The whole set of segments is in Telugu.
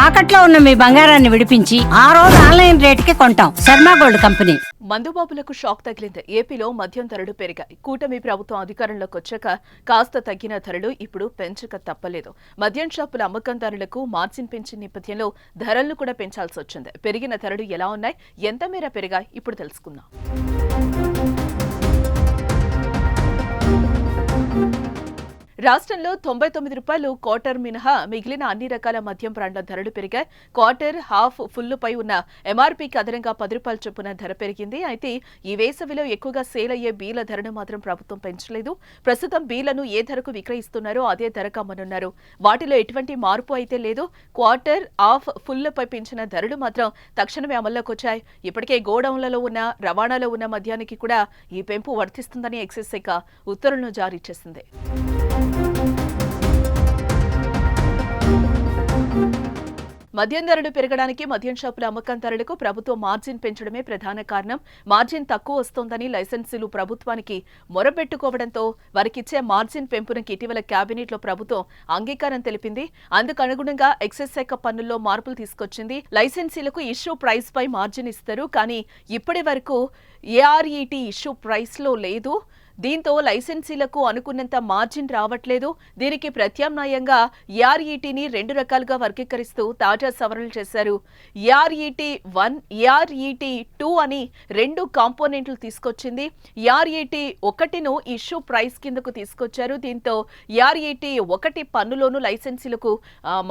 తాకట్లో ఉన్న మీ బంగారాన్ని విడిపించి ఆ రోజు ఆన్లైన్ రేటుకి కొంటాం. Sharma gold company. మందుబాబులకు షాక్ తగిలింది. ఏపీలో మద్యం ధరలు పెరిగాయి. కూటమి ప్రభుత్వం అధికారంలోకి వచ్చాక కాస్త తగ్గిన ధరలు ఇప్పుడు పెంచక తప్పలేదు. మద్యం షాపుల అమ్మకందారులకు మార్జిన్ పెంచిన నేపథ్యంలో ధరలను కూడా పెంచాల్సి వచ్చింది. పెరిగిన ధరలు ఎలా ఉన్నాయి, ఎంత మేర పెరిగాయి, ఇప్పుడు తెలుసుకుందాం. రాష్ట్రంలో 99 రూపాయలు క్వార్టర్ మినహా మిగిలిన అన్ని రకాల మద్యం బ్రాండ్ల ధరలు పెరిగాయి. క్వార్టర్, హాఫ్, ఫుల్ పై ఉన్న ఎంఆర్పీకి అదనంగా 10 రూపాయల చొప్పున ధర పెరిగింది. అయితే ఈ వేసవిలో ఎక్కువగా సేల్ అయ్యే బీల ధరను మాత్రం ప్రభుత్వం పెంచలేదు. ప్రస్తుతం బీలను ఏ ధరకు విక్రయిస్తున్నారో అదే ధరకు అమ్మనున్నారు. వాటిలో ఎటువంటి మార్పు అయితే లేదు. క్వార్టర్, హాఫ్, ఫుల్ పై పెంచిన ధరలు మాత్రం తక్షణమే అమల్లోకి వచ్చాయి. ఇప్పటికే గోడౌన్లలో ఉన్న, రవాణాలో ఉన్న మద్యానికి కూడా ఈ పెంపు వర్తిస్తుందని ఎక్సైజ్ శాఖ ఉత్తర్వులను జారీ చేసింది. మద్యం ధరలు పెరగడానికి మద్యం షాపుల అమ్మకందారులకు ప్రభుత్వం మార్జిన్ పెంచడమే ప్రధాన కారణం. మార్జిన్ తక్కువ వస్తోందని లైసెన్సులు ప్రభుత్వానికి మొరపెట్టుకోవడంతో వారికిచ్చే మార్జిన్ పెంపునకు ఇటీవల కేబినెట్లో ప్రభుత్వం అంగీకారం తెలిపింది. అందుకు అనుగుణంగా ఎక్సైజ్ శాఖ పన్నుల్లో మార్పులు తీసుకొచ్చింది. లైసెన్సీలకు ఇష్యూ ప్రైస్ పై మార్జిన్ ఇస్తారు, కానీ ఇప్పటి వరకు ఏఆర్ఈటీ ఇష్యూ ప్రైస్ లో లేదు. దీంతో లైసెన్సీలకు అనుకున్నంత మార్జిన్ రావట్లేదు. దీనికి ప్రత్యామ్నాయంగా ఏఆర్ఈటీని 2 రకాలుగా వర్గీకరిస్తూ తాజా సవరణలు చేశారు. ఏఆర్ఈటీ 1, ఏఆర్ఈటీ 2 అని 2 కాంపోనెంట్లు తీసుకొచ్చింది. ఏఆర్ఈటీ 1ను ఇష్యూ ప్రైస్ కిందకు తీసుకొచ్చారు. దీంతో ఏఆర్ఈటీ 1 పన్నులోనూ లైసెన్సీలకు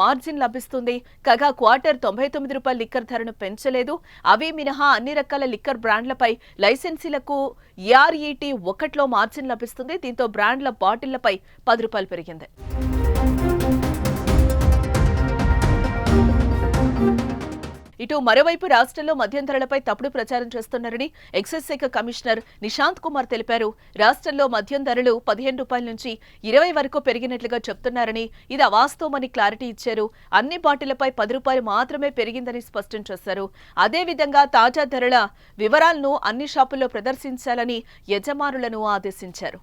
మార్జిన్ లభిస్తుంది. కాగా క్వార్టర్ 99 రూపాయల లిక్కర్ ధరను పెంచలేదు. అవి మినహా అన్ని రకాల లిక్కర్ బ్రాండ్లపై లైసెన్సీలకు ఏఆర్ఈటీ 1లో మార్జిన్ లభిస్తుంది. దీంతో బ్రాండ్ల బాటిళ్లపై 10 రూపాయలు పెరిగింది. ఇటు మరోవైపు రాష్ట్రంలో మద్యం ధరలపై తప్పుడు ప్రచారం చేస్తున్నారని ఎక్సైజ్ శాఖ కమిషనర్ నిశాంత్ కుమార్ తెలిపారు. రాష్ట్రంలో మద్యం ధరలు 15 రూపాయల నుంచి 20 వరకు పెరిగినట్లుగా చెప్తున్నారని, ఇది అవాస్తవమని క్లారిటీ ఇచ్చారు. అన్ని బాటిళ్లపై 10 రూపాయలు మాత్రమే పెరిగిందని స్పష్టం చేశారు. అదేవిధంగా తాజా ధరల వివరాలను అన్ని షాపుల్లో ప్రదర్శించాలని యజమానులను ఆదేశించారు.